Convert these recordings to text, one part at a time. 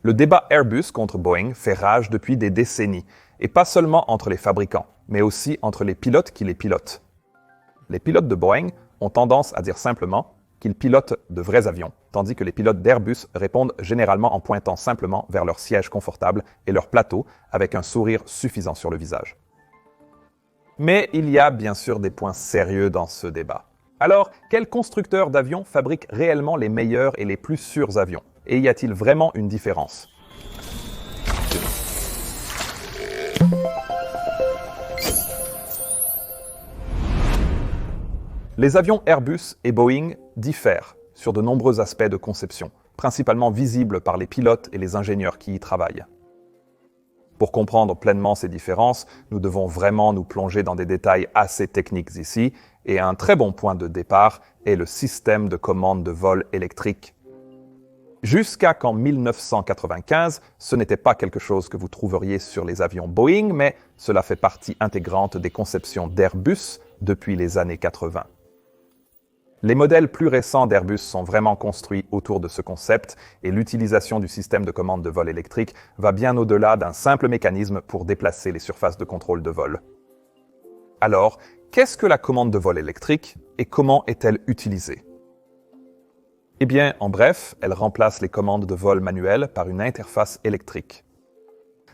Le débat Airbus contre Boeing fait rage depuis des décennies, et pas seulement entre les fabricants, mais aussi entre les pilotes qui les pilotent. Les pilotes de Boeing ont tendance à dire simplement qu'ils pilotent de vrais avions, tandis que les pilotes d'Airbus répondent généralement en pointant simplement vers leur siège confortable et leur plateau avec un sourire suffisant sur le visage. Mais il y a bien sûr des points sérieux dans ce débat. Alors, quel constructeur d'avions fabrique réellement les meilleurs et les plus sûrs avions? Et y a-t-il vraiment une différence? Les avions Airbus et Boeing diffèrent sur de nombreux aspects de conception, principalement visibles par les pilotes et les ingénieurs qui y travaillent. Pour comprendre pleinement ces différences, nous devons vraiment nous plonger dans des détails assez techniques ici, et un très bon point de départ est le système de commande de vol électrique. Jusqu'à qu'en 1995, ce n'était pas quelque chose que vous trouveriez sur les avions Boeing, mais cela fait partie intégrante des conceptions d'Airbus depuis les années 80. Les modèles plus récents d'Airbus sont vraiment construits autour de ce concept et l'utilisation du système de commande de vol électrique va bien au-delà d'un simple mécanisme pour déplacer les surfaces de contrôle de vol. Alors, qu'est-ce que la commande de vol électrique et comment est-elle utilisée? Eh bien, en bref, elle remplace les commandes de vol manuelles par une interface électrique.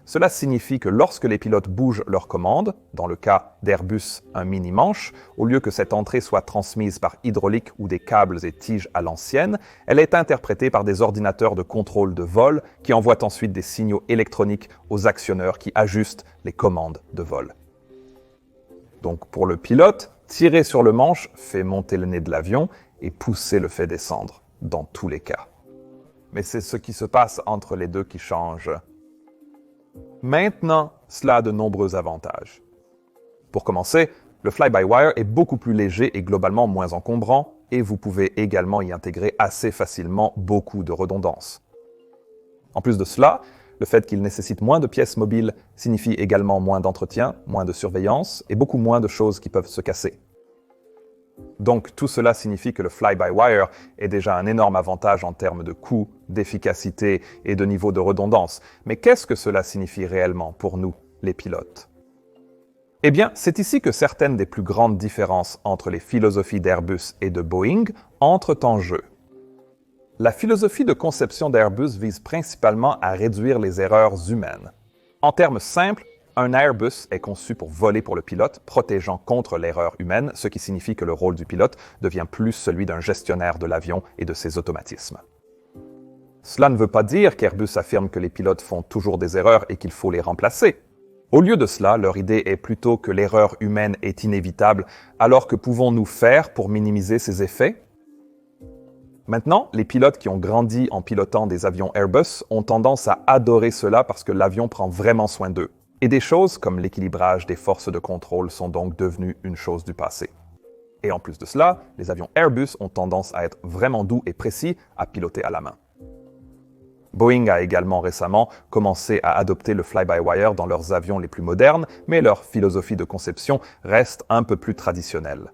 Cela signifie que lorsque les pilotes bougent leur commande, dans le cas d'Airbus un mini-manche, au lieu que cette entrée soit transmise par hydraulique ou des câbles et tiges à l'ancienne, elle est interprétée par des ordinateurs de contrôle de vol qui envoient ensuite des signaux électroniques aux actionneurs qui ajustent les commandes de vol. Donc pour le pilote, tirer sur le manche fait monter le nez de l'avion et pousser le fait descendre, dans tous les cas. Mais c'est ce qui se passe entre les deux qui change. Maintenant, cela a de nombreux avantages. Pour commencer, le fly-by-wire est beaucoup plus léger et globalement moins encombrant, et vous pouvez également y intégrer assez facilement beaucoup de redondance. En plus de cela, le fait qu'il nécessite moins de pièces mobiles signifie également moins d'entretien, moins de surveillance et beaucoup moins de choses qui peuvent se casser. Donc tout cela signifie que le fly-by-wire est déjà un énorme avantage en termes de coût, d'efficacité et de niveau de redondance. Mais qu'est-ce que cela signifie réellement pour nous, les pilotes? Eh bien, c'est ici que certaines des plus grandes différences entre les philosophies d'Airbus et de Boeing entrent en jeu. La philosophie de conception d'Airbus vise principalement à réduire les erreurs humaines. En termes simples, un Airbus est conçu pour voler pour le pilote, protégeant contre l'erreur humaine, ce qui signifie que le rôle du pilote devient plus celui d'un gestionnaire de l'avion et de ses automatismes. Cela ne veut pas dire qu'Airbus affirme que les pilotes font toujours des erreurs et qu'il faut les remplacer. Au lieu de cela, leur idée est plutôt que l'erreur humaine est inévitable, alors que pouvons-nous faire pour minimiser ses effets? Maintenant, les pilotes qui ont grandi en pilotant des avions Airbus ont tendance à adorer cela parce que l'avion prend vraiment soin d'eux. Et des choses comme l'équilibrage des forces de contrôle sont donc devenues une chose du passé. Et en plus de cela, les avions Airbus ont tendance à être vraiment doux et précis à piloter à la main. Boeing a également récemment commencé à adopter le fly-by-wire dans leurs avions les plus modernes, mais leur philosophie de conception reste un peu plus traditionnelle.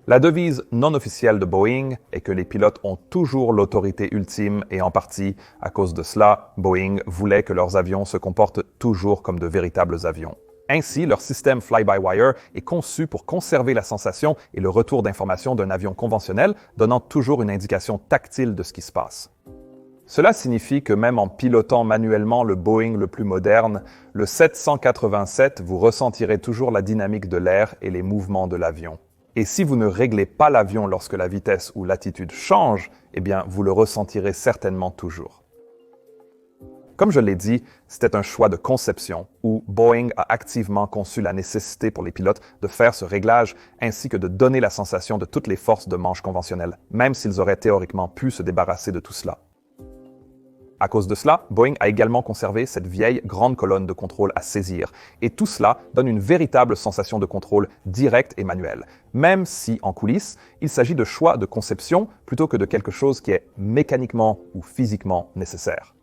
La devise non officielle de Boeing est que les pilotes ont toujours l'autorité ultime et en partie, à cause de cela, Boeing voulait que leurs avions se comportent toujours comme de véritables avions. Ainsi, leur système fly-by-wire est conçu pour conserver la sensation et le retour d'information d'un avion conventionnel, donnant toujours une indication tactile de ce qui se passe. Cela signifie que même en pilotant manuellement le Boeing le plus moderne, le 787, vous ressentirez toujours la dynamique de l'air et les mouvements de l'avion. Et si vous ne réglez pas l'avion lorsque la vitesse ou l'attitude change, eh bien, vous le ressentirez certainement toujours. Comme je l'ai dit, c'était un choix de conception où Boeing a activement conçu la nécessité pour les pilotes de faire ce réglage ainsi que de donner la sensation de toutes les forces de manche conventionnelles, même s'ils auraient théoriquement pu se débarrasser de tout cela. À cause de cela, Boeing a également conservé cette vieille grande colonne de contrôle à saisir, et tout cela donne une véritable sensation de contrôle direct et manuel, même si, en coulisses, il s'agit de choix de conception plutôt que de quelque chose qui est mécaniquement ou physiquement nécessaire.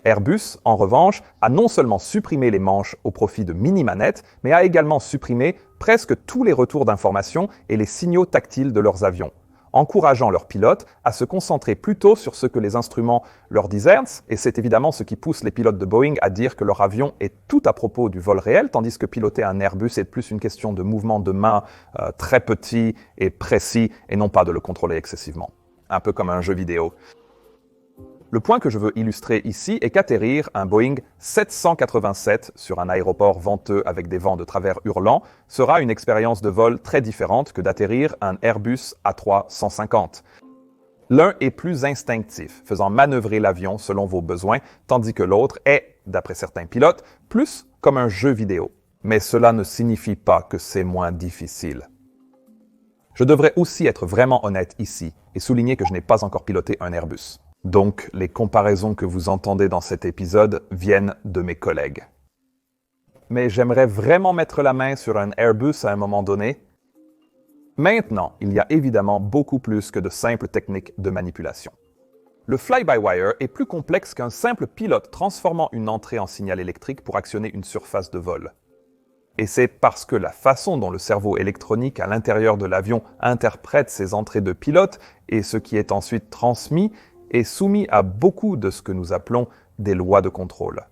Airbus, en revanche, a non seulement supprimé les manches au profit de mini-manettes, mais a également supprimé presque tous les retours d'informations et les signaux tactiles de leurs avions. encourageant leurs pilotes à se concentrer plutôt sur ce que les instruments leur disent, et c'est évidemment ce qui pousse les pilotes de Boeing à dire que leur avion est tout à propos du vol réel, tandis que piloter un Airbus est plus une question de mouvement de main très petit et précis, et non pas de le contrôler excessivement. Un peu comme un jeu vidéo. Le point que je veux illustrer ici est qu'atterrir un Boeing 787 sur un aéroport venteux avec des vents de travers hurlants sera une expérience de vol très différente que d'atterrir un Airbus A350. L'un est plus instinctif, faisant manœuvrer l'avion selon vos besoins, tandis que l'autre est, d'après certains pilotes, plus comme un jeu vidéo. Mais cela ne signifie pas que c'est moins difficile. Je devrais aussi être vraiment honnête ici et souligner que je n'ai pas encore piloté un Airbus. Donc, les comparaisons que vous entendez dans cet épisode viennent de mes collègues. Mais j'aimerais vraiment mettre la main sur un Airbus à un moment donné. Maintenant, il y a évidemment beaucoup plus que de simples techniques de manipulation. Le fly-by-wire est plus complexe qu'un simple pilote transformant une entrée en signal électrique pour actionner une surface de vol. Et c'est parce que la façon dont le cerveau électronique à l'intérieur de l'avion interprète ces entrées de pilote et ce qui est ensuite transmis est soumis à beaucoup de ce que nous appelons des lois de contrôle.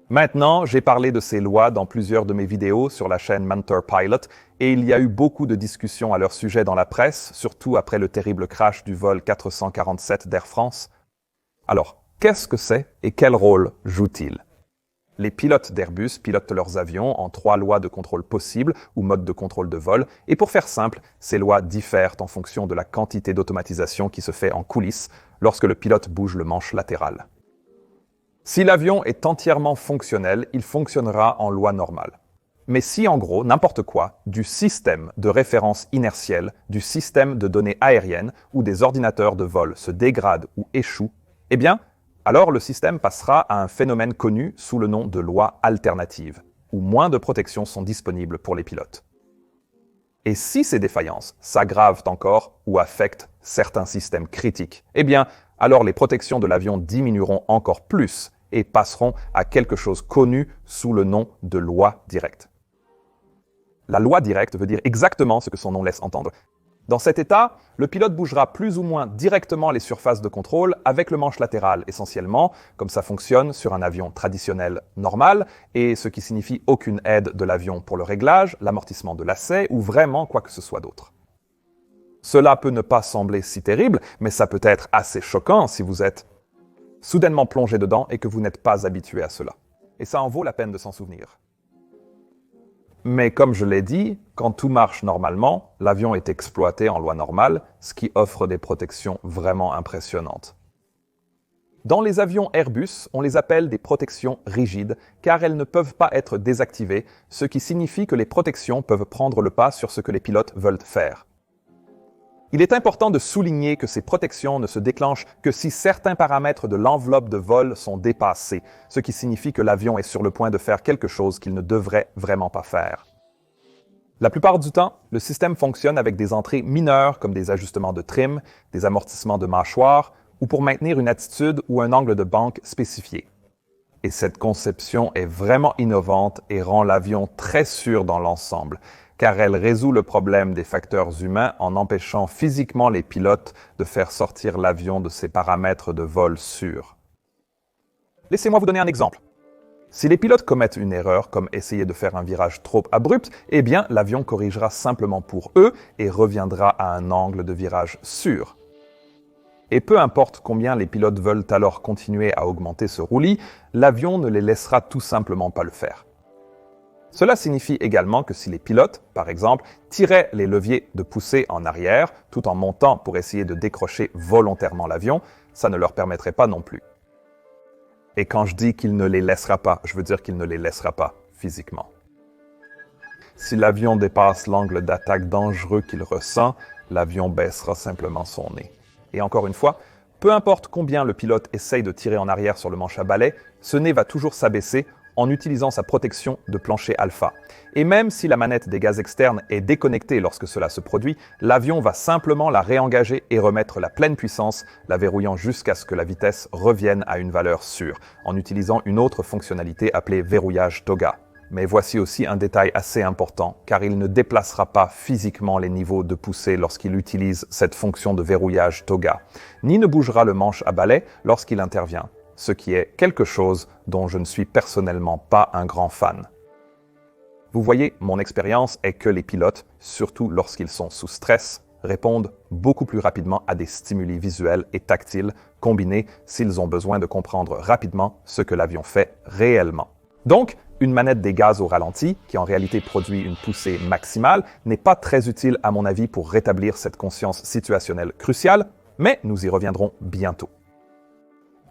Maintenant, j'ai parlé de ces lois dans plusieurs de mes vidéos sur la chaîne Mentor Pilot et il y a eu beaucoup de discussions à leur sujet dans la presse, surtout après le terrible crash du vol 447 d'Air France. Alors, qu'est-ce que c'est et quel rôle joue-t-il? Les pilotes d'Airbus pilotent leurs avions en 3 lois de contrôle possibles ou modes de contrôle de vol, et pour faire simple, ces lois diffèrent en fonction de la quantité d'automatisation qui se fait en coulisses lorsque le pilote bouge le manche latéral. Si l'avion est entièrement fonctionnel, il fonctionnera en loi normale. Mais si en gros, n'importe quoi, du système de référence inertielle, du système de données aériennes ou des ordinateurs de vol se dégrade ou échoue, eh bien, alors le système passera à un phénomène connu sous le nom de loi alternative, où moins de protections sont disponibles pour les pilotes. Et si ces défaillances s'aggravent encore ou affectent certains systèmes critiques, eh bien, alors les protections de l'avion diminueront encore plus et passeront à quelque chose connu sous le nom de loi directe. La loi directe veut dire exactement ce que son nom laisse entendre. Dans cet état, le pilote bougera plus ou moins directement les surfaces de contrôle avec le manche latéral essentiellement, comme ça fonctionne sur un avion traditionnel normal, et ce qui signifie aucune aide de l'avion pour le réglage, l'amortissement de lacet ou vraiment quoi que ce soit d'autre. Cela peut ne pas sembler si terrible, mais ça peut être assez choquant si vous êtes soudainement plongé dedans et que vous n'êtes pas habitué à cela. Et ça en vaut la peine de s'en souvenir. Mais comme je l'ai dit, quand tout marche normalement, l'avion est exploité en loi normale, ce qui offre des protections vraiment impressionnantes. Dans les avions Airbus, on les appelle des protections rigides, car elles ne peuvent pas être désactivées, ce qui signifie que les protections peuvent prendre le pas sur ce que les pilotes veulent faire. Il est important de souligner que ces protections ne se déclenchent que si certains paramètres de l'enveloppe de vol sont dépassés, ce qui signifie que l'avion est sur le point de faire quelque chose qu'il ne devrait vraiment pas faire. La plupart du temps, le système fonctionne avec des entrées mineures comme des ajustements de trim, des amortissements de mâchoire ou pour maintenir une attitude ou un angle de banque spécifié. Et cette conception est vraiment innovante et rend l'avion très sûr dans l'ensemble, car elle résout le problème des facteurs humains en empêchant physiquement les pilotes de faire sortir l'avion de ses paramètres de vol sûrs. Laissez-moi vous donner un exemple. Si les pilotes commettent une erreur, comme essayer de faire un virage trop abrupt, eh bien l'avion corrigera simplement pour eux et reviendra à un angle de virage sûr. Et peu importe combien les pilotes veulent alors continuer à augmenter ce roulis, l'avion ne les laissera tout simplement pas le faire. Cela signifie également que si les pilotes, par exemple, tiraient les leviers de poussée en arrière, tout en montant pour essayer de décrocher volontairement l'avion, ça ne leur permettrait pas non plus. Et quand je dis qu'il ne les laissera pas, je veux dire qu'il ne les laissera pas physiquement. Si l'avion dépasse l'angle d'attaque dangereux qu'il ressent, l'avion baissera simplement son nez. Et encore une fois, peu importe combien le pilote essaye de tirer en arrière sur le manche à balai, ce nez va toujours s'abaisser en utilisant sa protection de plancher alpha. Et même si la manette des gaz externes est déconnectée lorsque cela se produit, l'avion va simplement la réengager et remettre la pleine puissance, la verrouillant jusqu'à ce que la vitesse revienne à une valeur sûre, en utilisant une autre fonctionnalité appelée verrouillage TOGA. Mais voici aussi un détail assez important, car il ne déplacera pas physiquement les niveaux de poussée lorsqu'il utilise cette fonction de verrouillage TOGA, ni ne bougera le manche à balai lorsqu'il intervient, ce qui est quelque chose dont je ne suis personnellement pas un grand fan. Vous voyez, mon expérience est que les pilotes, surtout lorsqu'ils sont sous stress, répondent beaucoup plus rapidement à des stimuli visuels et tactiles combinés s'ils ont besoin de comprendre rapidement ce que l'avion fait réellement. Donc, une manette des gaz au ralenti, qui en réalité produit une poussée maximale, n'est pas très utile à mon avis pour rétablir cette conscience situationnelle cruciale, mais nous y reviendrons bientôt.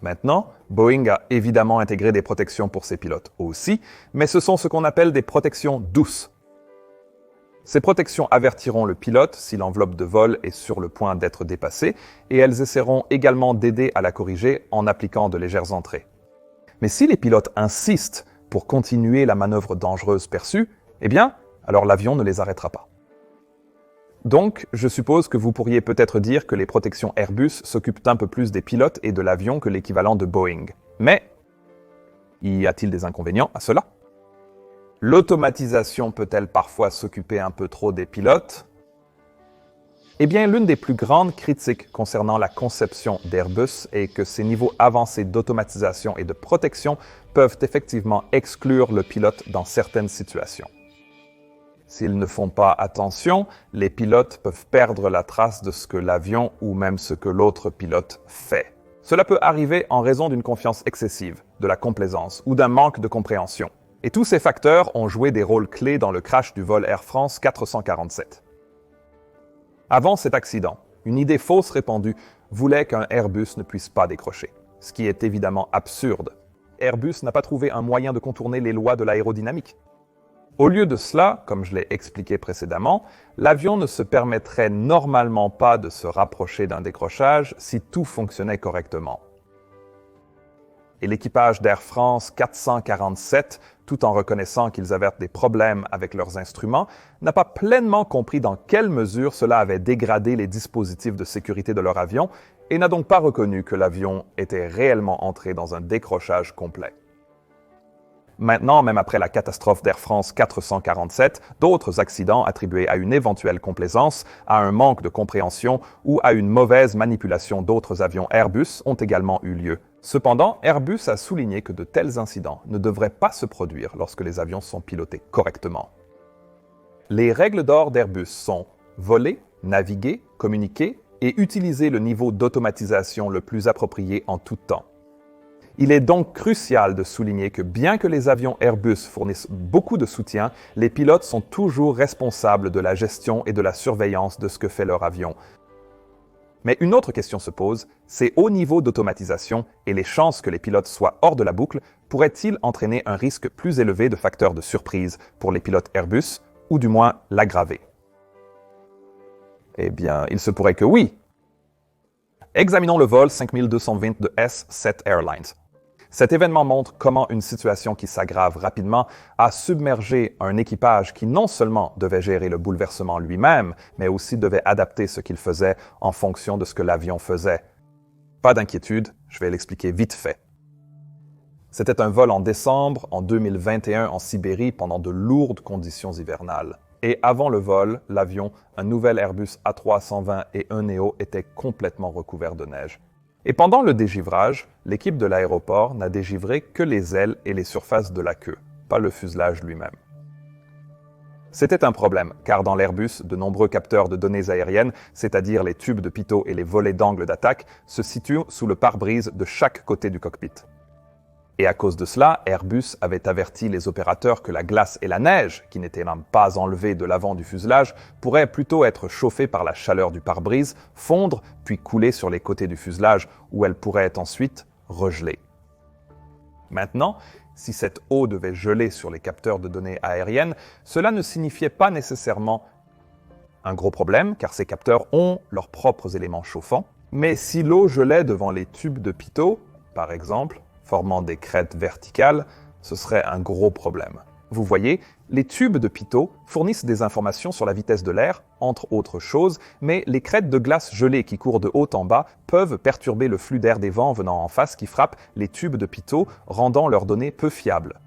Maintenant, Boeing a évidemment intégré des protections pour ses pilotes aussi, mais ce sont ce qu'on appelle des protections douces. Ces protections avertiront le pilote si l'enveloppe de vol est sur le point d'être dépassée et elles essaieront également d'aider à la corriger en appliquant de légères entrées. Mais si les pilotes insistent pour continuer la manœuvre dangereuse perçue, eh bien, alors l'avion ne les arrêtera pas. Donc, je suppose que vous pourriez peut-être dire que les protections Airbus s'occupent un peu plus des pilotes et de l'avion que l'équivalent de Boeing. Mais, y a-t-il des inconvénients à cela? L'automatisation peut-elle parfois s'occuper un peu trop des pilotes? Eh bien, l'une des plus grandes critiques concernant la conception d'Airbus est que ces niveaux avancés d'automatisation et de protection peuvent effectivement exclure le pilote dans certaines situations. S'ils ne font pas attention, les pilotes peuvent perdre la trace de ce que l'avion ou même ce que l'autre pilote fait. Cela peut arriver en raison d'une confiance excessive, de la complaisance ou d'un manque de compréhension. Et tous ces facteurs ont joué des rôles clés dans le crash du vol Air France 447. Avant cet accident, une idée fausse répandue voulait qu'un Airbus ne puisse pas décrocher, ce qui est évidemment absurde. Airbus n'a pas trouvé un moyen de contourner les lois de l'aérodynamique. Au lieu de cela, comme je l'ai expliqué précédemment, l'avion ne se permettrait normalement pas de se rapprocher d'un décrochage si tout fonctionnait correctement. Et l'équipage d'Air France 447, tout en reconnaissant qu'ils avaient des problèmes avec leurs instruments, n'a pas pleinement compris dans quelle mesure cela avait dégradé les dispositifs de sécurité de leur avion et n'a donc pas reconnu que l'avion était réellement entré dans un décrochage complet. Maintenant, même après la catastrophe d'Air France 447, d'autres accidents attribués à une éventuelle complaisance, à un manque de compréhension ou à une mauvaise manipulation d'autres avions Airbus ont également eu lieu. Cependant, Airbus a souligné que de tels incidents ne devraient pas se produire lorsque les avions sont pilotés correctement. Les règles d'or d'Airbus sont voler, naviguer, communiquer et utiliser le niveau d'automatisation le plus approprié en tout temps. Il est donc crucial de souligner que bien que les avions Airbus fournissent beaucoup de soutien, les pilotes sont toujours responsables de la gestion et de la surveillance de ce que fait leur avion. Mais une autre question se pose, ces hauts niveaux d'automatisation et les chances que les pilotes soient hors de la boucle pourraient-ils entraîner un risque plus élevé de facteurs de surprise pour les pilotes Airbus, ou du moins l'aggraver? Eh bien, il se pourrait que oui. Examinons le vol 5220 de S7 Airlines. Cet événement montre comment une situation qui s'aggrave rapidement a submergé un équipage qui non seulement devait gérer le bouleversement lui-même, mais aussi devait adapter ce qu'il faisait en fonction de ce que l'avion faisait. Pas d'inquiétude, je vais l'expliquer vite fait. C'était un vol en décembre en 2021 en Sibérie pendant de lourdes conditions hivernales. Et avant le vol, l'avion, un nouvel Airbus A320 et un Neo étaient complètement recouverts de neige. Et pendant le dégivrage, l'équipe de l'aéroport n'a dégivré que les ailes et les surfaces de la queue, pas le fuselage lui-même. C'était un problème, car dans l'Airbus, de nombreux capteurs de données aériennes, c'est-à-dire les tubes de pitot et les volets d'angle d'attaque, se situent sous le pare-brise de chaque côté du cockpit. Et à cause de cela, Airbus avait averti les opérateurs que la glace et la neige, qui n'étaient même pas enlevées de l'avant du fuselage, pourraient plutôt être chauffées par la chaleur du pare-brise, fondre, puis couler sur les côtés du fuselage, où elles pourraient ensuite regeler. Maintenant, si cette eau devait geler sur les capteurs de données aériennes, cela ne signifiait pas nécessairement un gros problème, car ces capteurs ont leurs propres éléments chauffants. Mais si l'eau gelait devant les tubes de pitot, par exemple, formant des crêtes verticales, ce serait un gros problème. Vous voyez, les tubes de pitot fournissent des informations sur la vitesse de l'air, entre autres choses, mais les crêtes de glace gelée qui courent de haut en bas peuvent perturber le flux d'air des vents venant en face qui frappent les tubes de pitot, rendant leurs données peu fiables.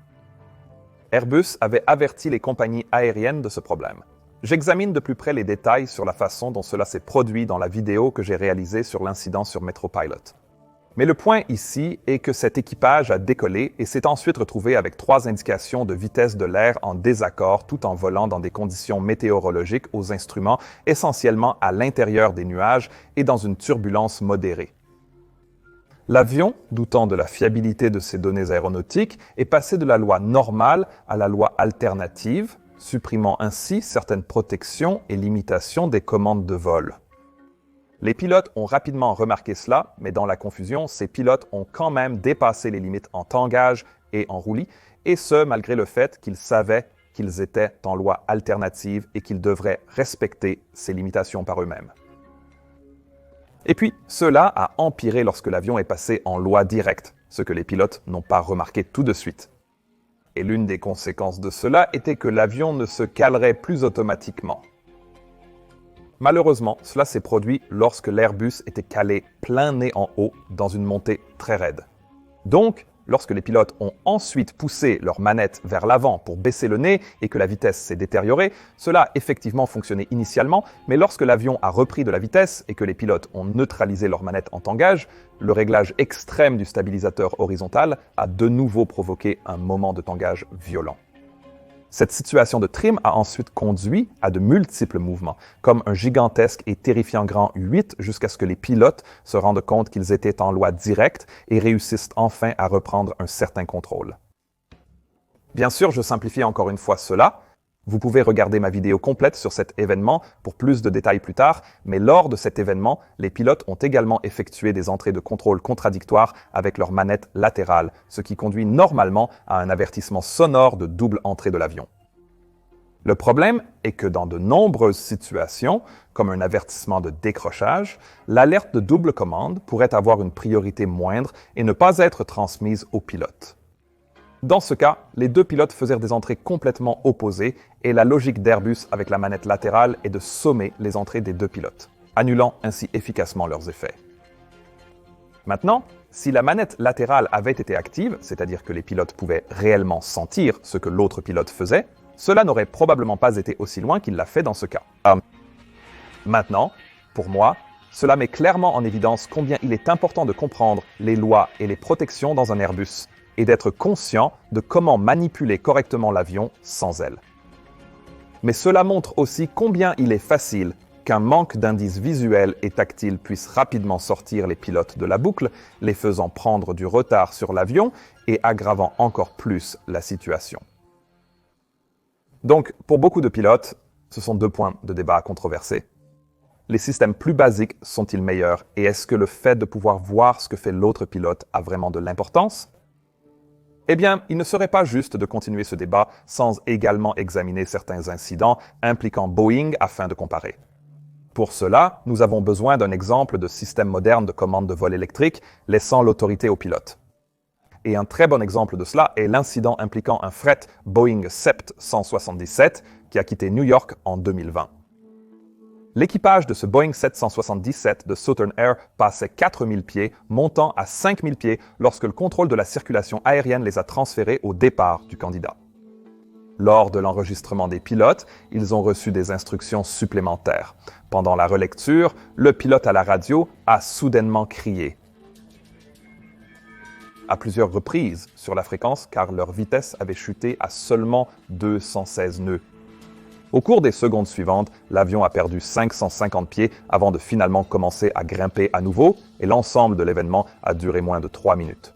Airbus avait averti les compagnies aériennes de ce problème. J'examine de plus près les détails sur la façon dont cela s'est produit dans la vidéo que j'ai réalisée sur l'incident sur Metropilot. Mais le point ici est que cet équipage a décollé et s'est ensuite retrouvé avec 3 indications de vitesse de l'air en désaccord tout en volant dans des conditions météorologiques aux instruments essentiellement à l'intérieur des nuages et dans une turbulence modérée. L'avion, doutant de la fiabilité de ses données aéronautiques, est passé de la loi normale à la loi alternative, supprimant ainsi certaines protections et limitations des commandes de vol. Les pilotes ont rapidement remarqué cela, mais dans la confusion, ces pilotes ont quand même dépassé les limites en tangage et en roulis, et ce, malgré le fait qu'ils savaient qu'ils étaient en loi alternative et qu'ils devraient respecter ces limitations par eux-mêmes. Et puis, cela a empiré lorsque l'avion est passé en loi directe, ce que les pilotes n'ont pas remarqué tout de suite. Et l'une des conséquences de cela était que l'avion ne se calerait plus automatiquement. Malheureusement, cela s'est produit lorsque l'Airbus était calé plein nez en haut dans une montée très raide. Donc, lorsque les pilotes ont ensuite poussé leur manette vers l'avant pour baisser le nez et que la vitesse s'est détériorée, cela a effectivement fonctionné initialement, mais lorsque l'avion a repris de la vitesse et que les pilotes ont neutralisé leur manette en tangage, le réglage extrême du stabilisateur horizontal a de nouveau provoqué un moment de tangage violent. Cette situation de trim a ensuite conduit à de multiples mouvements, comme un gigantesque et terrifiant grand 8 jusqu'à ce que les pilotes se rendent compte qu'ils étaient en loi directe et réussissent enfin à reprendre un certain contrôle. Bien sûr, je simplifie encore une fois cela. Vous pouvez regarder ma vidéo complète sur cet événement pour plus de détails plus tard, mais lors de cet événement, les pilotes ont également effectué des entrées de contrôle contradictoires avec leur manette latérale, ce qui conduit normalement à un avertissement sonore de double entrée de l'avion. Le problème est que dans de nombreuses situations, comme un avertissement de décrochage, l'alerte de double commande pourrait avoir une priorité moindre et ne pas être transmise aux pilotes. Dans ce cas, les 2 pilotes faisaient des entrées complètement opposées et la logique d'Airbus avec la manette latérale est de sommer les entrées des 2 pilotes, annulant ainsi efficacement leurs effets. Maintenant, si la manette latérale avait été active, c'est-à-dire que les pilotes pouvaient réellement sentir ce que l'autre pilote faisait, cela n'aurait probablement pas été aussi loin qu'il l'a fait dans ce cas. Maintenant, pour moi, cela met clairement en évidence combien il est important de comprendre les lois et les protections dans un Airbus, et d'être conscient de comment manipuler correctement l'avion sans elle. Mais cela montre aussi combien il est facile qu'un manque d'indices visuels et tactiles puisse rapidement sortir les pilotes de la boucle, les faisant prendre du retard sur l'avion et aggravant encore plus la situation. Donc, pour beaucoup de pilotes, ce sont 2 points de débat controversés. Les systèmes plus basiques sont-ils meilleurs et est-ce que le fait de pouvoir voir ce que fait l'autre pilote a vraiment de l'importance? Eh bien, il ne serait pas juste de continuer ce débat sans également examiner certains incidents impliquant Boeing afin de comparer. Pour cela, nous avons besoin d'un exemple de système moderne de commande de vol électrique laissant l'autorité au pilote. Et un très bon exemple de cela est l'incident impliquant un fret Boeing 777 qui a quitté New York en 2020. L'équipage de ce Boeing 777 de Southern Air passait 4000 pieds, montant à 5000 pieds lorsque le contrôle de la circulation aérienne les a transférés au départ du candidat. Lors de l'enregistrement des pilotes, ils ont reçu des instructions supplémentaires. Pendant la relecture, le pilote à la radio a soudainement crié à plusieurs reprises sur la fréquence car leur vitesse avait chuté à seulement 216 nœuds. Au cours des secondes suivantes, l'avion a perdu 550 pieds avant de finalement commencer à grimper à nouveau et l'ensemble de l'événement a duré moins de 3 minutes.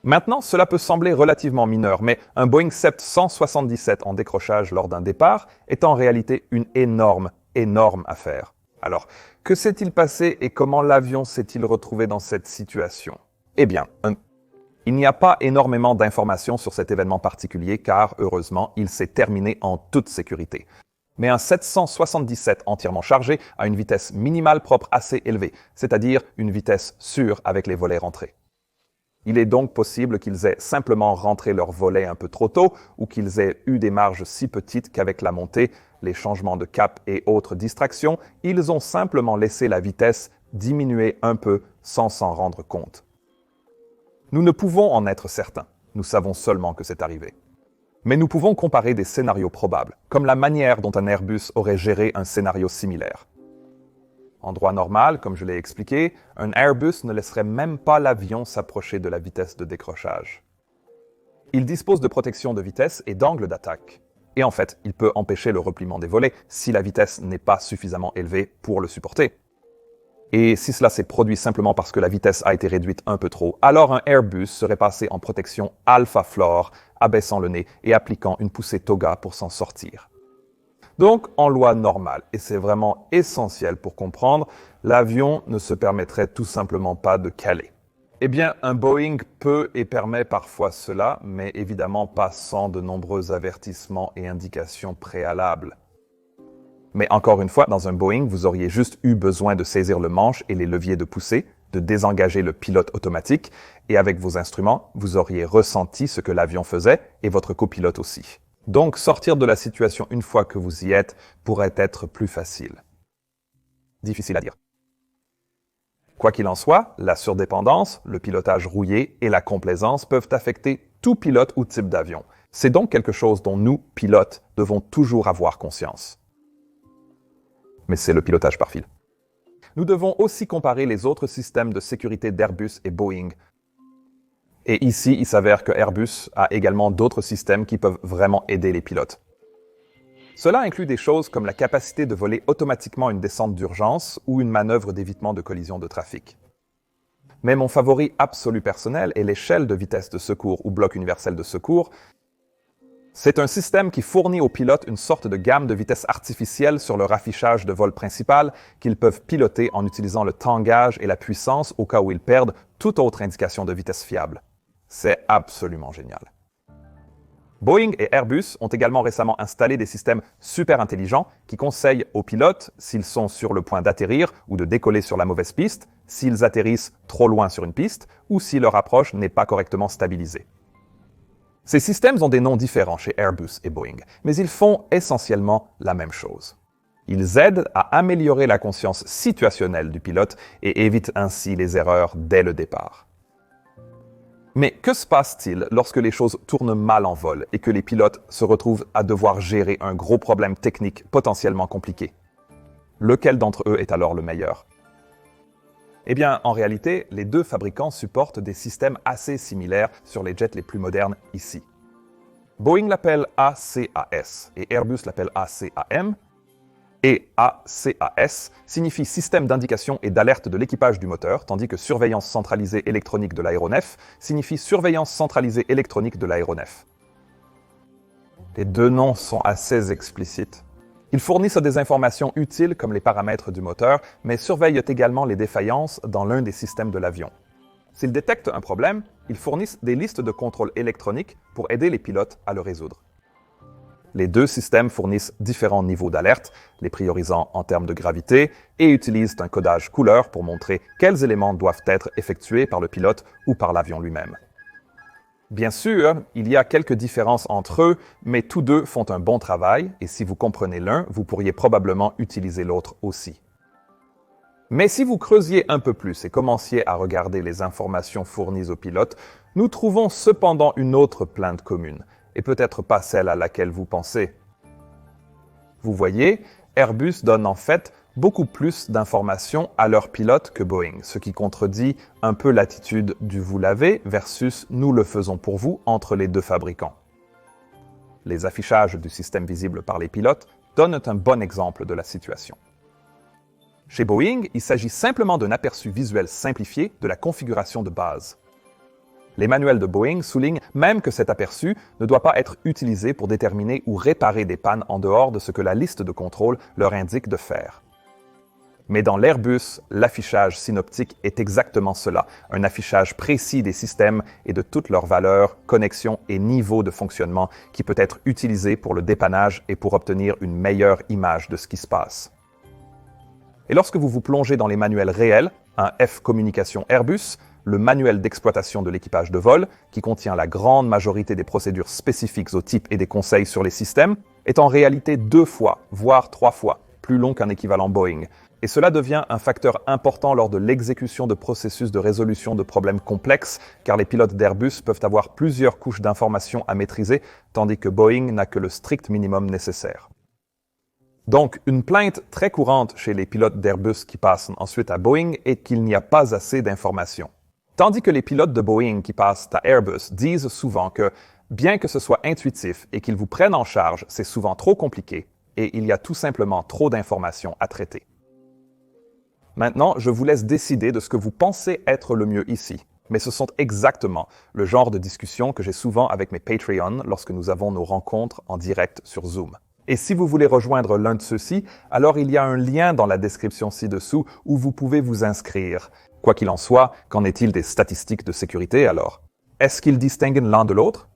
Maintenant, cela peut sembler relativement mineur, mais un Boeing 777 en décrochage lors d'un départ est en réalité une énorme affaire. Alors, que s'est-il passé et comment l'avion s'est-il retrouvé dans cette situation? Eh bien, il n'y a pas énormément d'informations sur cet événement particulier car, heureusement, il s'est terminé en toute sécurité. Mais un 777 entièrement chargé a une vitesse minimale propre assez élevée, c'est-à-dire une vitesse sûre avec les volets rentrés. Il est donc possible qu'ils aient simplement rentré leurs volets un peu trop tôt ou qu'ils aient eu des marges si petites qu'avec la montée, les changements de cap et autres distractions, ils ont simplement laissé la vitesse diminuer un peu sans s'en rendre compte. Nous ne pouvons en être certains. Nous savons seulement que c'est arrivé. Mais nous pouvons comparer des scénarios probables, comme la manière dont un Airbus aurait géré un scénario similaire. En droit normal, comme je l'ai expliqué, un Airbus ne laisserait même pas l'avion s'approcher de la vitesse de décrochage. Il dispose de protection de vitesse et d'angle d'attaque. Et en fait, il peut empêcher le repliement des volets si la vitesse n'est pas suffisamment élevée pour le supporter. Et si cela s'est produit simplement parce que la vitesse a été réduite un peu trop, alors un Airbus serait passé en protection Alpha Floor, abaissant le nez et appliquant une poussée toga pour s'en sortir. Donc, en loi normale, et c'est vraiment essentiel pour comprendre, l'avion ne se permettrait tout simplement pas de caler. Eh bien, un Boeing peut et permet parfois cela, mais évidemment pas sans de nombreux avertissements et indications préalables. Mais encore une fois, dans un Boeing, vous auriez juste eu besoin de saisir le manche et les leviers de poussée, de désengager le pilote automatique, et avec vos instruments, vous auriez ressenti ce que l'avion faisait et votre copilote aussi. Donc, sortir de la situation une fois que vous y êtes pourrait être plus facile. Difficile à dire. Quoi qu'il en soit, la surdépendance, le pilotage rouillé et la complaisance peuvent affecter tout pilote ou type d'avion. C'est donc quelque chose dont nous, pilotes, devons toujours avoir conscience. Mais c'est le pilotage par fil. Nous devons aussi comparer les autres systèmes de sécurité d'Airbus et Boeing. Et ici, il s'avère que Airbus a également d'autres systèmes qui peuvent vraiment aider les pilotes. Cela inclut des choses comme la capacité de voler automatiquement une descente d'urgence ou une manœuvre d'évitement de collision de trafic. Mais mon favori absolu personnel est l'échelle de vitesse de secours ou bloc universel de secours. C'est un système qui fournit aux pilotes une sorte de gamme de vitesse artificielle sur leur affichage de vol principal qu'ils peuvent piloter en utilisant le tangage et la puissance au cas où ils perdent toute autre indication de vitesse fiable. C'est absolument génial. Boeing et Airbus ont également récemment installé des systèmes super intelligents qui conseillent aux pilotes s'ils sont sur le point d'atterrir ou de décoller sur la mauvaise piste, s'ils atterrissent trop loin sur une piste ou si leur approche n'est pas correctement stabilisée. Ces systèmes ont des noms différents chez Airbus et Boeing, mais ils font essentiellement la même chose. Ils aident à améliorer la conscience situationnelle du pilote et évitent ainsi les erreurs dès le départ. Mais que se passe-t-il lorsque les choses tournent mal en vol et que les pilotes se retrouvent à devoir gérer un gros problème technique potentiellement compliqué? Lequel d'entre eux est alors le meilleur? Eh bien, en réalité, les deux fabricants supportent des systèmes assez similaires sur les jets les plus modernes ici. Boeing l'appelle ACAS et Airbus l'appelle ACAM. Et ACAS signifie système d'indication et d'alerte de l'équipage du moteur, tandis que surveillance centralisée électronique de l'aéronef signifie surveillance centralisée électronique de l'aéronef. Les deux noms sont assez explicites. Ils fournissent des informations utiles comme les paramètres du moteur, mais surveillent également les défaillances dans l'un des systèmes de l'avion. S'ils détectent un problème, ils fournissent des listes de contrôle électronique pour aider les pilotes à le résoudre. Les deux systèmes fournissent différents niveaux d'alerte, les priorisant en termes de gravité, et utilisent un codage couleur pour montrer quels éléments doivent être effectués par le pilote ou par l'avion lui-même. Bien sûr, il y a quelques différences entre eux, mais tous deux font un bon travail, et si vous comprenez l'un, vous pourriez probablement utiliser l'autre aussi. Mais si vous creusiez un peu plus et commenciez à regarder les informations fournies aux pilotes, nous trouvons cependant une autre plainte commune, et peut-être pas celle à laquelle vous pensez. Vous voyez, Airbus donne en fait beaucoup plus d'informations à leurs pilotes que Boeing, ce qui contredit un peu l'attitude du « vous l'avez » versus « nous le faisons pour vous » entre les deux fabricants. Les affichages du système visible par les pilotes donnent un bon exemple de la situation. Chez Boeing, il s'agit simplement d'un aperçu visuel simplifié de la configuration de base. Les manuels de Boeing soulignent même que cet aperçu ne doit pas être utilisé pour déterminer ou réparer des pannes en dehors de ce que la liste de contrôle leur indique de faire. Mais dans l'Airbus, l'affichage synoptique est exactement cela, un affichage précis des systèmes et de toutes leurs valeurs, connexions et niveaux de fonctionnement qui peut être utilisé pour le dépannage et pour obtenir une meilleure image de ce qui se passe. Et lorsque vous vous plongez dans les manuels réels, un F Communication Airbus, le manuel d'exploitation de l'équipage de vol, qui contient la grande majorité des procédures spécifiques au type et des conseils sur les systèmes, est en réalité 2 fois, voire 3 fois, plus long qu'un équivalent Boeing, Et cela devient un facteur important lors de l'exécution de processus de résolution de problèmes complexes, car les pilotes d'Airbus peuvent avoir plusieurs couches d'informations à maîtriser, tandis que Boeing n'a que le strict minimum nécessaire. Donc, une plainte très courante chez les pilotes d'Airbus qui passent ensuite à Boeing est qu'il n'y a pas assez d'informations. Tandis que les pilotes de Boeing qui passent à Airbus disent souvent que, bien que ce soit intuitif et qu'ils vous prennent en charge, c'est souvent trop compliqué et il y a tout simplement trop d'informations à traiter. Maintenant, je vous laisse décider de ce que vous pensez être le mieux ici. Mais ce sont exactement le genre de discussion que j'ai souvent avec mes Patreons lorsque nous avons nos rencontres en direct sur Zoom. Et si vous voulez rejoindre l'un de ceux-ci, alors il y a un lien dans la description ci-dessous où vous pouvez vous inscrire. Quoi qu'il en soit, qu'en est-il des statistiques de sécurité alors? Est-ce qu'ils distinguent l'un de l'autre?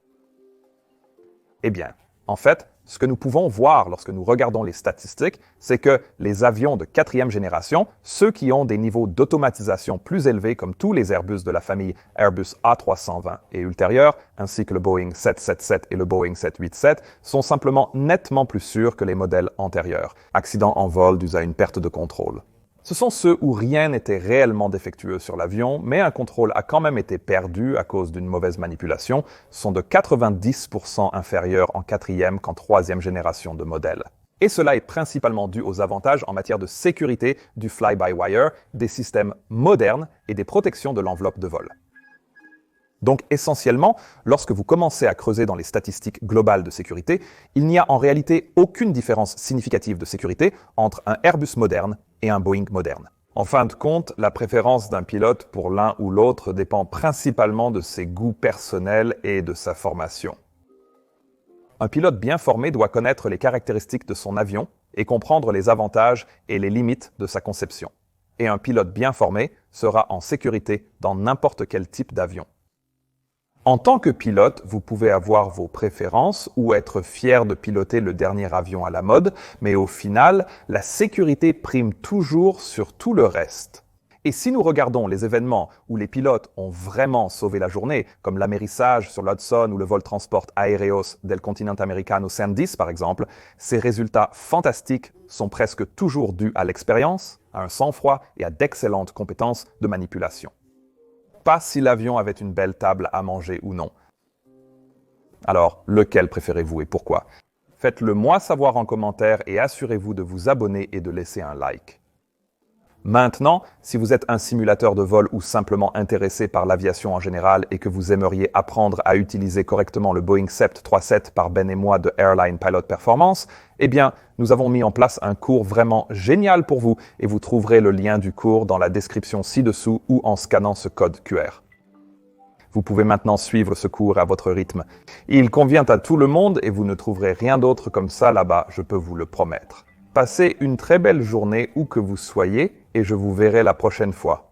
Eh bien, en fait, ce que nous pouvons voir lorsque nous regardons les statistiques, c'est que les avions de 4e génération, ceux qui ont des niveaux d'automatisation plus élevés comme tous les Airbus de la famille Airbus A320 et ultérieurs, ainsi que le Boeing 777 et le Boeing 787, sont simplement nettement plus sûrs que les modèles antérieurs. Accident en vol dû à une perte de contrôle. Ce sont ceux où rien n'était réellement défectueux sur l'avion, mais un contrôle a quand même été perdu à cause d'une mauvaise manipulation, sont de 90% inférieurs en 4e qu'en 3e génération de modèles. Et cela est principalement dû aux avantages en matière de sécurité du fly-by-wire, des systèmes modernes et des protections de l'enveloppe de vol. Donc essentiellement, lorsque vous commencez à creuser dans les statistiques globales de sécurité, il n'y a en réalité aucune différence significative de sécurité entre un Airbus moderne et un Boeing moderne. En fin de compte, la préférence d'un pilote pour l'un ou l'autre dépend principalement de ses goûts personnels et de sa formation. Un pilote bien formé doit connaître les caractéristiques de son avion et comprendre les avantages et les limites de sa conception. Et un pilote bien formé sera en sécurité dans n'importe quel type d'avion. En tant que pilote, vous pouvez avoir vos préférences ou être fier de piloter le dernier avion à la mode, mais au final, la sécurité prime toujours sur tout le reste. Et si nous regardons les événements où les pilotes ont vraiment sauvé la journée, comme l'amérissage sur l'Hudson ou le vol transport aéreos del Continente Americano 110 par exemple, ces résultats fantastiques sont presque toujours dus à l'expérience, à un sang-froid et à d'excellentes compétences de manipulation. Pas si l'avion avait une belle table à manger ou non. Alors, lequel préférez-vous et pourquoi? Faites-le moi savoir en commentaire et assurez-vous de vous abonner et de laisser un like. Maintenant, si vous êtes un simulateur de vol ou simplement intéressé par l'aviation en général et que vous aimeriez apprendre à utiliser correctement le Boeing 737 par Ben et moi de Airline Pilot Performance, eh bien, nous avons mis en place un cours vraiment génial pour vous et vous trouverez le lien du cours dans la description ci-dessous ou en scannant ce code QR. Vous pouvez maintenant suivre ce cours à votre rythme. Il convient à tout le monde et vous ne trouverez rien d'autre comme ça là-bas, je peux vous le promettre. Passez une très belle journée où que vous soyez et je vous verrai la prochaine fois.